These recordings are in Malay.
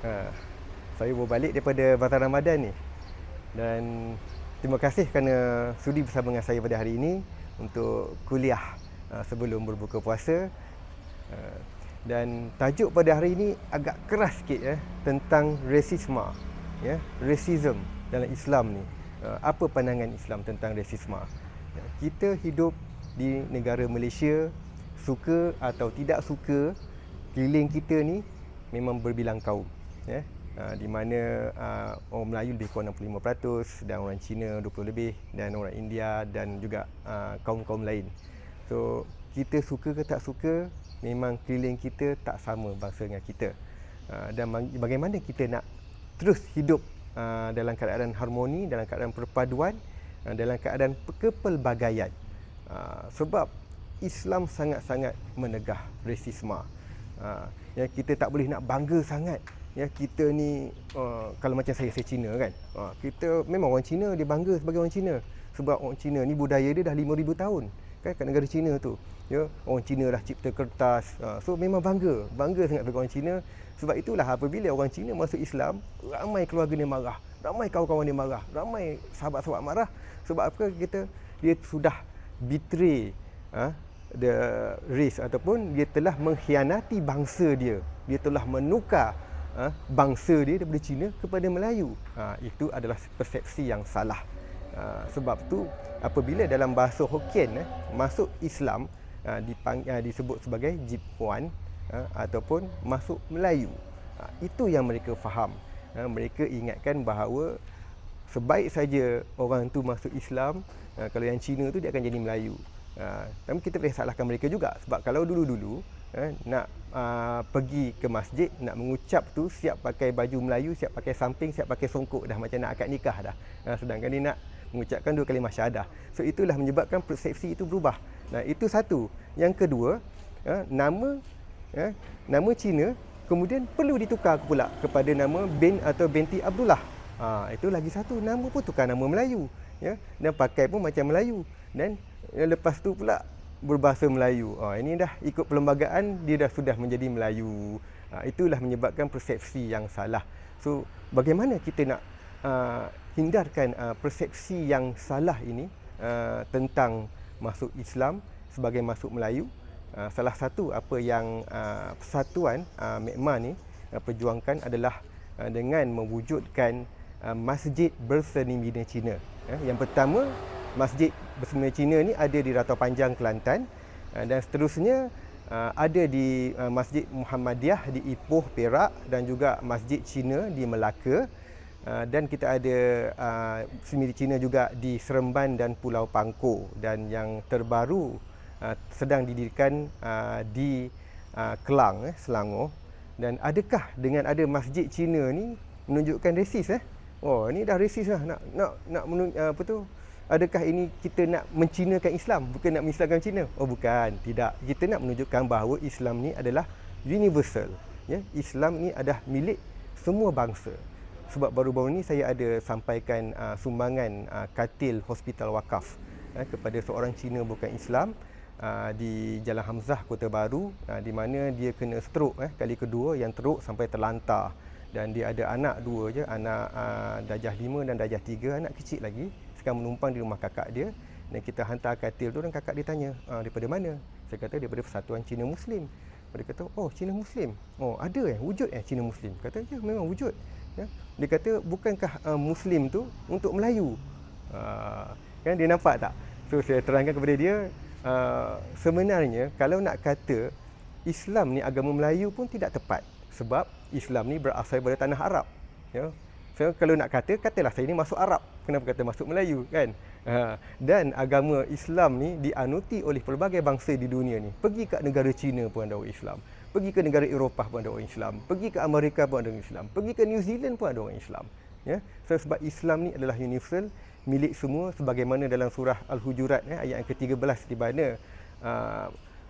Ha, saya baru balik daripada Bazar Ramadan ni. Dan terima kasih kerana sudi bersama dengan saya pada hari ini untuk kuliah sebelum berbuka puasa. Dan tajuk pada hari ini agak keras sikit tentang rasisme, racism dalam Islam ni. Apa pandangan Islam tentang rasisme? Kita hidup di negara Malaysia, suka atau tidak suka, keliling kita ni memang berbilang kaum, di mana orang Melayu lebih kurang 65% dan orang Cina 20 lebih dan orang India dan juga kaum-kaum lain. So kita suka ke tak suka, memang keliling kita tak sama bangsa dengan kita. Dan bagaimana kita nak terus hidup dalam keadaan harmoni, dalam keadaan perpaduan, dalam keadaan kepelbagaian. Sebab Islam sangat-sangat menegah rasisme. Kita tak boleh nak bangga sangat. Kita ni kalau macam saya Cina kan. Kita memang orang Cina, dia bangga sebagai orang Cina. Sebab orang Cina ni budaya dia dah 5,000 tahun kan kat negara Cina tu. Orang Cina dah cipta kertas. So memang bangga sangat sebagai orang Cina. Sebab itulah apabila orang Cina masuk Islam, ramai keluarga dia marah, ramai kawan-kawan dia marah, ramai sahabat-sahabat marah. Sebab apa? Dia sudah betray the race, ataupun dia telah mengkhianati bangsa dia. Dia telah menukar bangsa dia daripada Cina kepada Melayu. Itu adalah persepsi yang salah. Sebab tu apabila dalam bahasa Hokkien masuk Islam disebut sebagai Jip Huan ataupun masuk Melayu. Itu yang mereka faham. Mereka ingatkan bahawa sebaik saja orang tu masuk Islam, kalau yang Cina tu dia akan jadi Melayu. Tapi kita boleh salahkan mereka juga. Sebab kalau dulu-dulu nak pergi ke masjid, nak mengucap tu siap pakai baju Melayu, siap pakai samping, siap pakai songkok dah, macam nak akad nikah dah. Sedangkan dia nak mengucapkan 2 kalimah syahadah. So itulah menyebabkan persepsi itu berubah. Itu satu. Yang kedua, nama Cina kemudian perlu ditukar pula kepada nama bin atau binti Abdullah. Itu lagi satu, nama pun tukar nama Melayu, dan pakai pun macam Melayu, dan lepas tu pula berbahasa Melayu. Ini dah ikut perlembagaan, dia dah sudah menjadi Melayu. Itulah menyebabkan persepsi yang salah. So bagaimana kita nak hindarkan persepsi yang salah ini tentang masuk Islam sebagai masuk Melayu? Salah satu apa yang Persatuan Myanmar ni perjuangkan adalah dengan mewujudkan Masjid Berseni Bina Cina. Yang pertama, Masjid Berseni Bina Cina ni ada di Ratau Panjang, Kelantan, dan seterusnya ada di Masjid Muhammadiyah di Ipoh, Perak, dan juga Masjid Cina di Melaka, dan kita ada Seni Cina juga di Seremban dan Pulau Pangkor, dan yang terbaru sedang didirikan di Kelang, Selangor. Dan adakah dengan ada masjid Cina ni menunjukkan rasis? Ini dah rasis lah. Adakah ini kita nak mencinakan Islam, bukan nak mengislamkan Cina? Bukan, tidak. Kita nak menunjukkan bahawa Islam ni adalah universal. Islam ni adalah milik semua bangsa. Sebab baru-baru ni saya ada sampaikan sumbangan katil hospital wakaf kepada seorang Cina bukan Islam di Jalan Hamzah, Kota Baru, di mana dia kena stroke kali kedua, yang teruk sampai terlantar. Dan dia ada anak 2 je, anak darjah 5 dan darjah 3, anak kecil lagi, sekarang menumpang di rumah kakak dia. Dan kita hantar katil tu, dan kakak dia tanya, daripada mana? Saya kata daripada Persatuan Cina Muslim. Dia kata, Cina Muslim? Ada wujud Cina Muslim? Kata, ya, memang wujud. Dia kata, bukankah Muslim tu untuk Melayu? Kan dia nampak tak? So saya terangkan kepada dia, sebenarnya kalau nak kata Islam ni agama Melayu pun tidak tepat. Sebab Islam ni berasal daripada tanah Arab. So kalau nak katalah saya ni masuk Arab. Kenapa kata masuk Melayu kan? Dan agama Islam ni dianuti oleh pelbagai bangsa di dunia ni. Pergi ke negara China pun ada orang Islam. Pergi ke negara Eropah pun ada orang Islam. Pergi ke Amerika pun ada orang Islam. Pergi ke New Zealand pun ada orang Islam. So sebab Islam ni adalah universal, milik semua, sebagaimana dalam surah Al-Hujurat ayat yang ke-13, di mana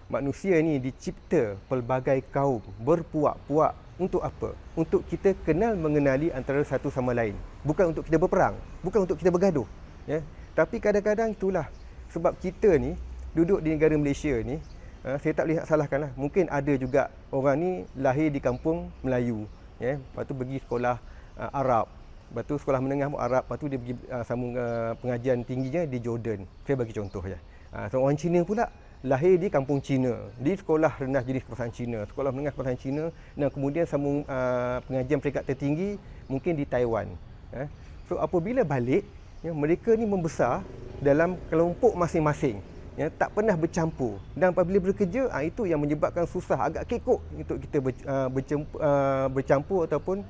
manusia ni dicipta pelbagai kaum berpuak-puak. Untuk apa? Untuk kita kenal mengenali antara satu sama lain. Bukan untuk kita berperang, bukan untuk kita bergaduh. Tapi kadang-kadang itulah sebab kita ni duduk di negara Malaysia ni, saya tak boleh nak salahkan lah. Mungkin ada juga orang ni lahir di kampung Melayu, Lepas tu pergi sekolah Arab. Lepas tu sekolah menengah pun Arab. Lepas tu dia pergi sambung pengajian tingginya di Jordan. Saya bagi contoh je. Seorang Cina pula lahir di kampung Cina, di sekolah rendah jenis kebangsaan Cina, sekolah menengah kebangsaan Cina, dan kemudian sambung pengajian peringkat tertinggi mungkin di Taiwan. So apabila balik, mereka ni membesar dalam kelompok masing-masing, tak pernah bercampur, dan apabila bekerja, itu yang menyebabkan susah, agak kekok untuk kita bercampur ataupun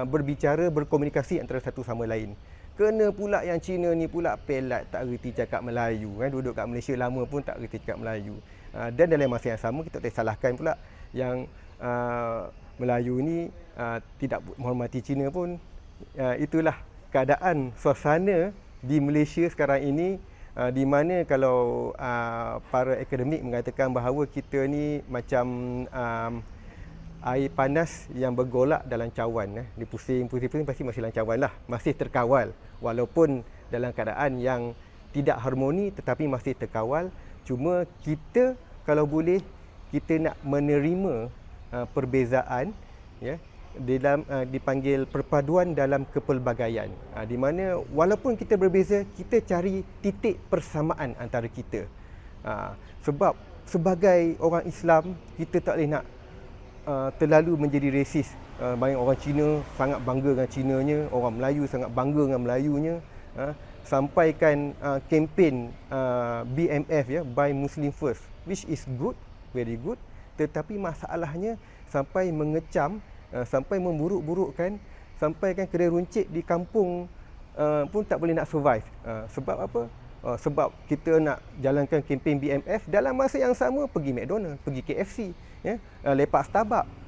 berbicara, berkomunikasi antara satu sama lain. Kena pula yang Cina ni pula pelat, tak reti cakap Melayu, duduk kat Malaysia lama pun tak reti cakap Melayu. Dan dalam masa yang sama kita tak salahkan pula yang Melayu ni tidak menghormati Cina pun. Itulah keadaan suasana di Malaysia sekarang ini, di mana kalau para akademik mengatakan bahawa kita ni macam air panas yang bergolak dalam cawan. Dia pusing pasti masih dalam cawan lah, masih terkawal. Walaupun dalam keadaan yang tidak harmoni tetapi masih terkawal. Cuma kita kalau boleh, kita nak menerima perbezaan, dalam dipanggil perpaduan dalam kepelbagaian, di mana walaupun kita berbeza, kita cari titik persamaan antara kita. Sebab sebagai orang Islam, kita tak boleh nak terlalu menjadi resis. Banyak orang Cina sangat bangga dengan Cinanya, orang Melayu sangat bangga dengan Melayunya. Sampaikan kempen BMF, Buy Muslim First, which is good, very good. Tetapi masalahnya sampai mengecam, sampai memburuk-burukkan, sampaikan kedai runcit di kampung pun tak boleh nak survive. Sebab apa? Sebab kita nak jalankan kempen BMF, dalam masa yang sama pergi McDonald, pergi KFC, lepak Starbucks.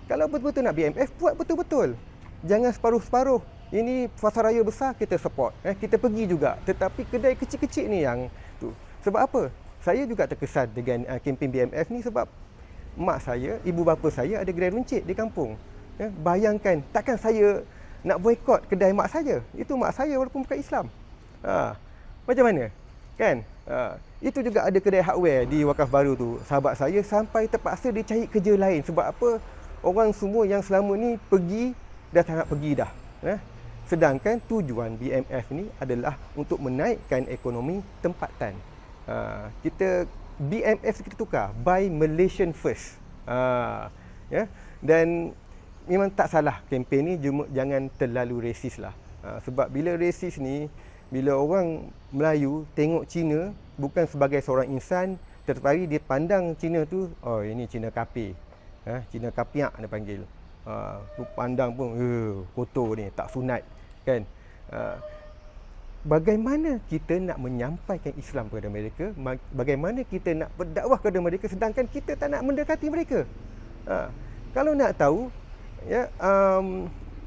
Kalau betul-betul nak BMF, buat betul-betul. Jangan separuh-separuh. Ini pasar raya besar, kita support. Kita pergi juga. Tetapi kedai kecil-kecil ni yang tu. Sebab apa? Saya juga terkesan dengan kempen BMF ni sebab mak saya, ibu bapa saya ada kedai runcit di kampung. Bayangkan, takkan saya nak boikot kedai mak saya. Itu mak saya walaupun bukan Islam. Macam mana? Kan? Itu juga ada kedai hardware di Wakaf Baru tu. Sahabat saya sampai terpaksa dia cari kerja lain. Sebab apa? Orang semua yang selama ni pergi, dah tak nak pergi dah. Sedangkan tujuan BMF ni adalah untuk menaikkan ekonomi tempatan. Kita BMF kita tukar, Buy Malaysian First. Dan memang tak salah kempen ni, cuma jangan terlalu resis lah. Sebab bila resis ni, bila orang Melayu tengok Cina bukan sebagai seorang insan, tetapi dia pandang Cina tu, oh ini Cina kafir, Cina kapiak dia panggil. Pandang pun kotor ni, tak sunat, kan? Bagaimana kita nak menyampaikan Islam kepada mereka? Bagaimana kita nak berdakwah kepada mereka sedangkan kita tak nak mendekati mereka? Kalau nak tahu,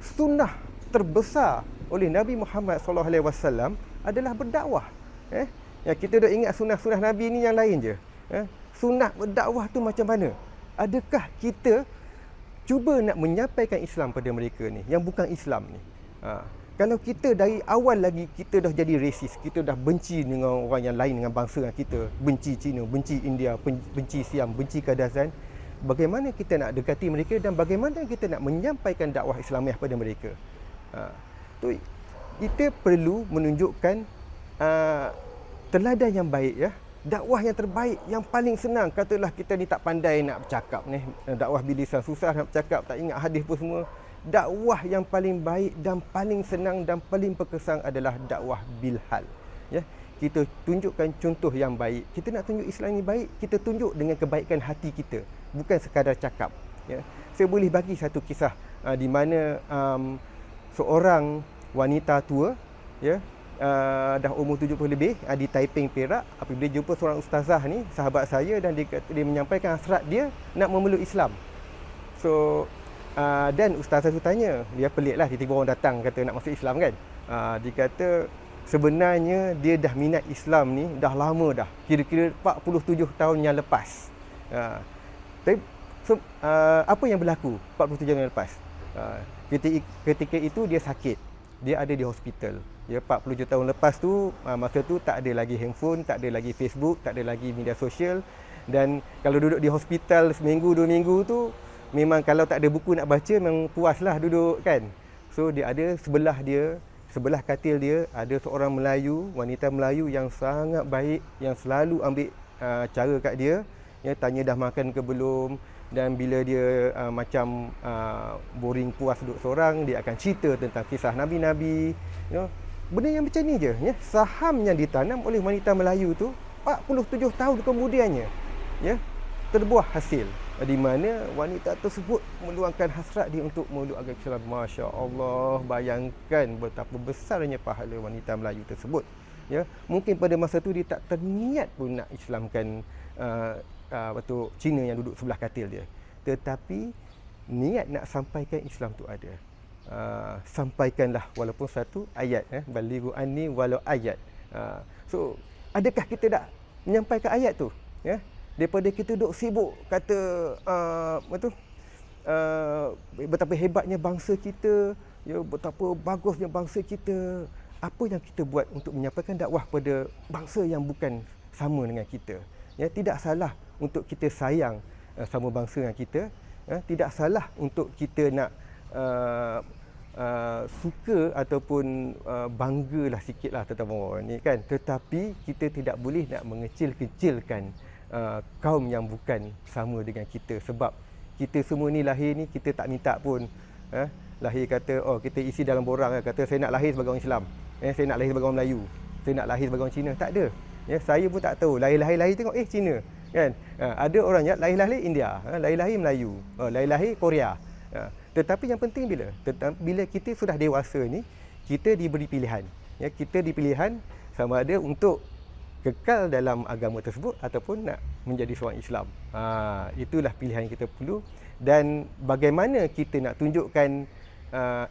sunnah terbesar oleh Nabi Muhammad SAW adalah berdakwah. Kita dah ingat sunnah-sunnah Nabi ni yang lain je. Sunnah berdakwah tu macam mana? Adakah kita cuba nak menyampaikan Islam pada mereka ni yang bukan Islam ni? Kalau kita dari awal lagi kita dah jadi resis, kita dah benci dengan orang yang lain dengan bangsa yang kita, benci Cina, benci India, benci Siam, benci Kadazan, bagaimana kita nak dekati mereka dan bagaimana kita nak menyampaikan dakwah Islamiah pada mereka? Kita perlu menunjukkan teladan yang baik, dakwah yang terbaik, yang paling senang. Katalah kita ni tak pandai nak bercakap ni, dakwah bilisan susah nak bercakap, tak ingat hadis pun semua. Dakwah yang paling baik dan paling senang dan paling berkesan adalah dakwah bilhal. Kita tunjukkan contoh yang baik. Kita nak tunjuk Islam ni baik, kita tunjuk dengan kebaikan hati kita, bukan sekadar cakap. Saya boleh bagi satu kisah di mana seorang wanita tua, dah umur 70 lebih, di Taiping, Perak. Apabila dia jumpa seorang ustazah ni, sahabat saya, dan dia menyampaikan hasrat dia nak memeluk Islam. Dan ustazah tu tanya, dia pelik lah, tiba-tiba orang datang kata nak masuk Islam kan. Dia kata sebenarnya dia dah minat Islam ni dah lama dah, kira-kira 47 tahun yang lepas. Tapi apa yang berlaku 47 tahun yang lepas? Ketika itu dia sakit, dia ada di hospital. 47 tahun lepas tu, masa tu tak ada lagi handphone, tak ada lagi Facebook, tak ada lagi media sosial. Dan kalau duduk di hospital seminggu 2 minggu tu, memang kalau tak ada buku nak baca memang puaslah duduk kan. So dia ada sebelah katil dia ada seorang Melayu, wanita Melayu yang sangat baik, yang selalu ambil cara kat dia, ya, tanya dah makan ke belum, dan bila dia macam boring puas duduk seorang, dia akan cerita tentang kisah nabi-nabi, you know. Benda yang macam ni je, ya. Saham yang ditanam oleh wanita Melayu tu 47 tahun kemudiannya, ya, terbuah hasil, di mana wanita tersebut meluangkan hasrat dia untuk meluk agama Islam. Masya Allah, bayangkan betapa besarnya pahala wanita Melayu tersebut, ya. Mungkin pada masa tu dia tak terniat pun nak Islamkan Cina yang duduk sebelah katil dia, tetapi niat nak sampaikan Islam tu ada. Sampaikanlah walaupun satu ayat, balighu anni walau ayat. So adakah kita dah menyampaikan ayat tu, ya? Daripada kita duk sibuk kata betapa hebatnya bangsa kita, ya, betapa bagusnya bangsa kita, apa yang kita buat untuk menyampaikan dakwah pada bangsa yang bukan sama dengan kita, ya? Tidak salah untuk kita sayang sama bangsa yang kita, ya? Tidak salah untuk kita nak suka ataupun banggalah sikitlah tentang orang ni kan, tetapi kita tidak boleh nak mengecil-kecilkan kaum yang bukan sama dengan kita, sebab kita semua ni lahir ni kita tak minta pun, lahir kata kita isi dalam borang, kata saya nak lahir sebagai orang Islam, saya nak lahir sebagai orang Melayu, saya nak lahir sebagai orang Cina. Tak ada, ya. Saya pun tak tahu, lahir tengok Cina kan, ada orang yang lahir India, lahir Melayu, lahir Korea. Tetapi yang penting bila kita sudah dewasa ni, kita diberi pilihan, ya, kita dipilihan sama ada untuk kekal dalam agama tersebut ataupun nak menjadi seorang Islam. Itulah pilihan yang kita perlu, dan bagaimana kita nak tunjukkan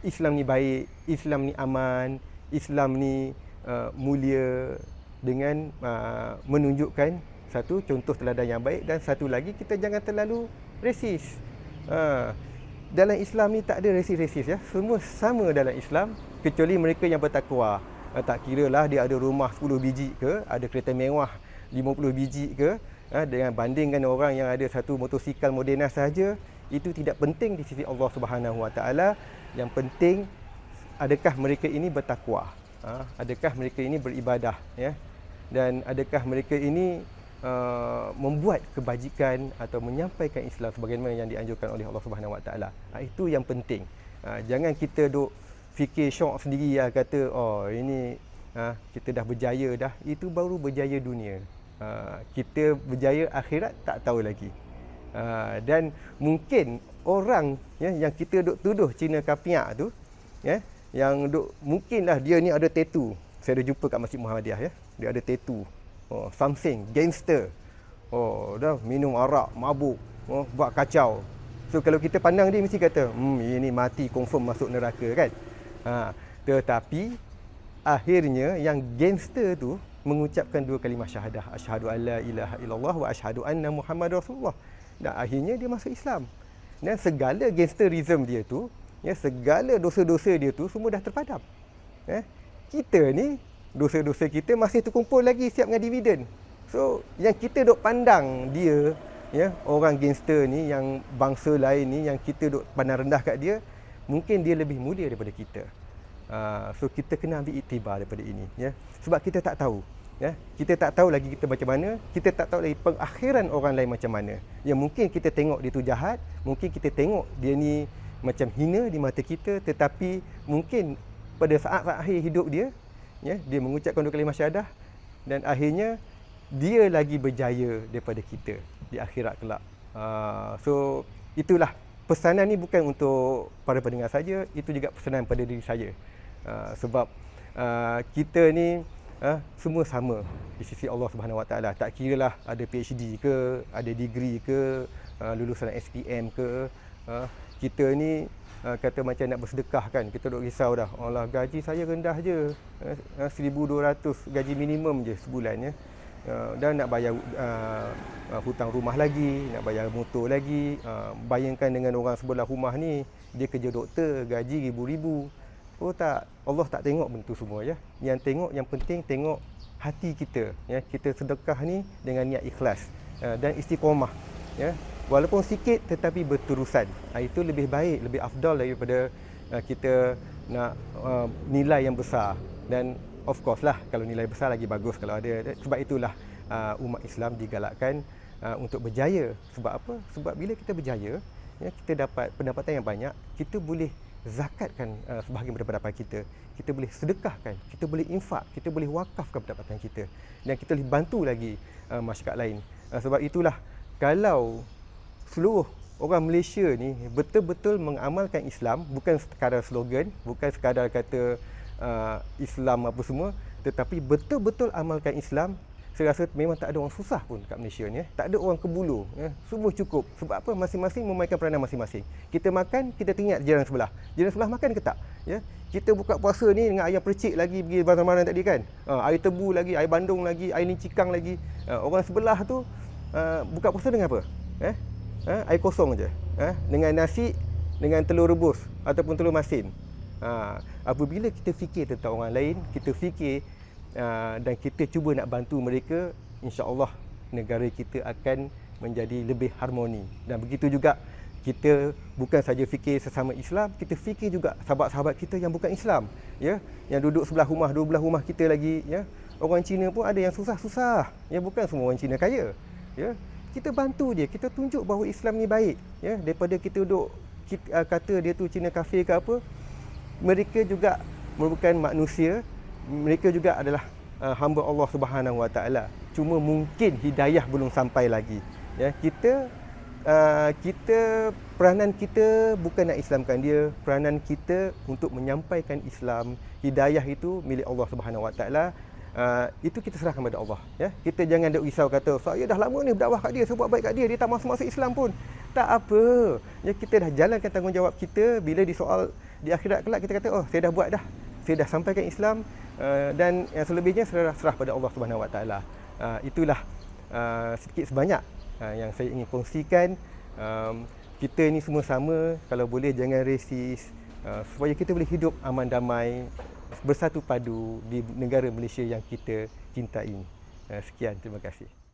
Islam ni baik, Islam ni aman, Islam ni mulia, dengan menunjukkan satu contoh teladan yang baik, dan satu lagi kita jangan terlalu resis. Dalam Islam ni tak ada resis-resis, ya. Semua sama dalam Islam kecuali mereka yang bertakwa. Tak kira lah dia ada rumah 10 biji ke, ada kereta mewah 50 biji ke, dengan bandingkan orang yang ada satu motosikal Modena saja, itu tidak penting di sisi Allah Subhanahu Wa Taala. Yang penting adakah mereka ini bertakwa, adakah mereka ini beribadah, ya, dan adakah mereka ini membuat kebajikan atau menyampaikan Islam sebagaimana yang dianjurkan oleh Allah Subhanahu Wa Taala. Itu yang penting. Jangan kita duk fikir syok sendiri, kata ini kita dah berjaya dah. Itu baru berjaya dunia. Kita berjaya akhirat tak tahu lagi. Dan mungkin orang, ya, yang kita duk tuduh Cina kapiak tu, ya, yang duk mungkinlah dia ni ada tattoo. Saya dah jumpa kat Masjid Muhammadiyah, ya. Dia ada tattoo. Something gangster. Dah minum arak, mabuk, buat kacau. So kalau kita pandang dia mesti kata, ini mati confirm masuk neraka kan. Tetapi akhirnya yang gangster tu mengucapkan 2 kalimah syahadah, asyhadu alla ilaha illallah wa asyhadu anna Muhammadar Rasulullah. Dan akhirnya dia masuk Islam. Dan segala gangsterism dia tu, ya, segala dosa-dosa dia tu semua dah terpadam. Kita ni dosa-dosa kita masih terkumpul lagi siap dengan dividen. So yang kita duk pandang dia, ya, orang gangster ni, yang bangsa lain ni, yang kita duk pandang rendah kat dia, mungkin dia lebih mulia daripada kita. So kita kena ambil iktibar daripada ini, ya. Sebab kita tak tahu, ya. Kita tak tahu lagi kita macam mana, kita tak tahu lagi pengakhiran orang lain macam mana. Ya, mungkin kita tengok dia tu jahat, mungkin kita tengok dia ni macam hina di mata kita, tetapi mungkin pada saat-saat akhir hidup dia, ya, dia mengucapkan 2 kalimah syahadah, dan akhirnya dia lagi berjaya daripada kita di akhirat kelak. So itulah pesanan ni, bukan untuk para pendengar saja, itu juga pesanan pada diri saya. Sebab kita ni semua sama di sisi Allah Subhanahu Wa Taala. Tak kiralah ada PhD ke, ada degree ke, lulusan SPM ke, kita ni kata macam nak bersedekah kan, kita duk risau dah, Allah gaji saya rendah je, 1,200 gaji minimum je sebulan, ya. Dan nak bayar hutang rumah lagi, nak bayar motor lagi. Bayangkan dengan orang sebelah rumah ni, dia kerja doktor, gaji ribu-ribu. Tak, Allah tak tengok benda tu semua, ya. Yang tengok, yang penting tengok hati kita, ya. Kita sedekah ni dengan niat ikhlas dan istiqamah, ya. walaupun sikit tetapi berterusan. Itu lebih baik, lebih afdal daripada kita nak nilai yang besar. Dan of course lah, kalau nilai besar lagi bagus kalau ada. Sebab itulah umat Islam digalakkan untuk berjaya. Sebab apa? Sebab bila kita berjaya, ya, kita dapat pendapatan yang banyak, kita boleh zakatkan sebahagian daripada pendapatan kita. Kita boleh sedekahkan, kita boleh infak, kita boleh wakafkan pendapatan kita. Dan kita boleh bantu lagi masyarakat lain. Sebab itulah, kalau seluruh orang Malaysia ni betul-betul mengamalkan Islam, bukan sekadar slogan, bukan sekadar kata Islam apa semua, tetapi betul-betul amalkan Islam, saya rasa memang tak ada orang susah pun kat Malaysia ni. Tak ada orang kebulu. Semua cukup. Sebab apa? Masing-masing memainkan peranan masing-masing. Kita makan, kita tengok jiran sebelah. Jiran sebelah makan ke tak? Ya? Kita buka puasa ni dengan ayam percik lagi pergi bazar-bazar tadi kan. Air tebu lagi, air bandung lagi, air nincikang lagi. Orang sebelah tu buka puasa dengan apa? Air kosong je. Dengan nasi, dengan telur rebus ataupun telur masin. Apabila kita fikir tentang orang lain, kita fikir dan kita cuba nak bantu mereka, insya-Allah negara kita akan menjadi lebih harmoni. Dan begitu juga, kita bukan saja fikir sesama Islam, kita fikir juga sahabat-sahabat kita yang bukan Islam, ya, yang duduk sebelah rumah, dua belah rumah kita lagi, ya. Orang Cina pun ada yang susah-susah, ya, bukan semua orang Cina kaya, ya. Kita bantu dia, kita tunjuk bahawa Islam ni baik, ya, daripada kita duduk kata dia tu Cina kafir ke apa. Mereka juga merupakan manusia, mereka juga adalah hamba Allah Subhanahu Wa Taala. Cuma mungkin hidayah belum sampai lagi. Ya, kita peranan kita bukan nak Islamkan dia, peranan kita untuk menyampaikan Islam. Hidayah itu milik Allah Subhanahu Wa Taala. Itu kita serahkan kepada Allah, ya. Kita jangan duk risau kata saya dah lama ni berdakwah kat dia, saya buat baik kat dia, dia tak masuk Islam pun. Tak apa. Ya, kita dah jalankan tanggungjawab kita. Bila disoal di akhirat kelak, kita kata, oh, saya dah buat dah. Saya dah sampaikan Islam, dan yang selebihnya serah pada Allah Subhanahu Wa Taala. Itulah sedikit sebanyak yang saya ingin kongsikan. Kita ni semua sama, kalau boleh jangan resis, supaya kita boleh hidup aman damai, bersatu padu di negara Malaysia yang kita cintai. Sekian, terima kasih.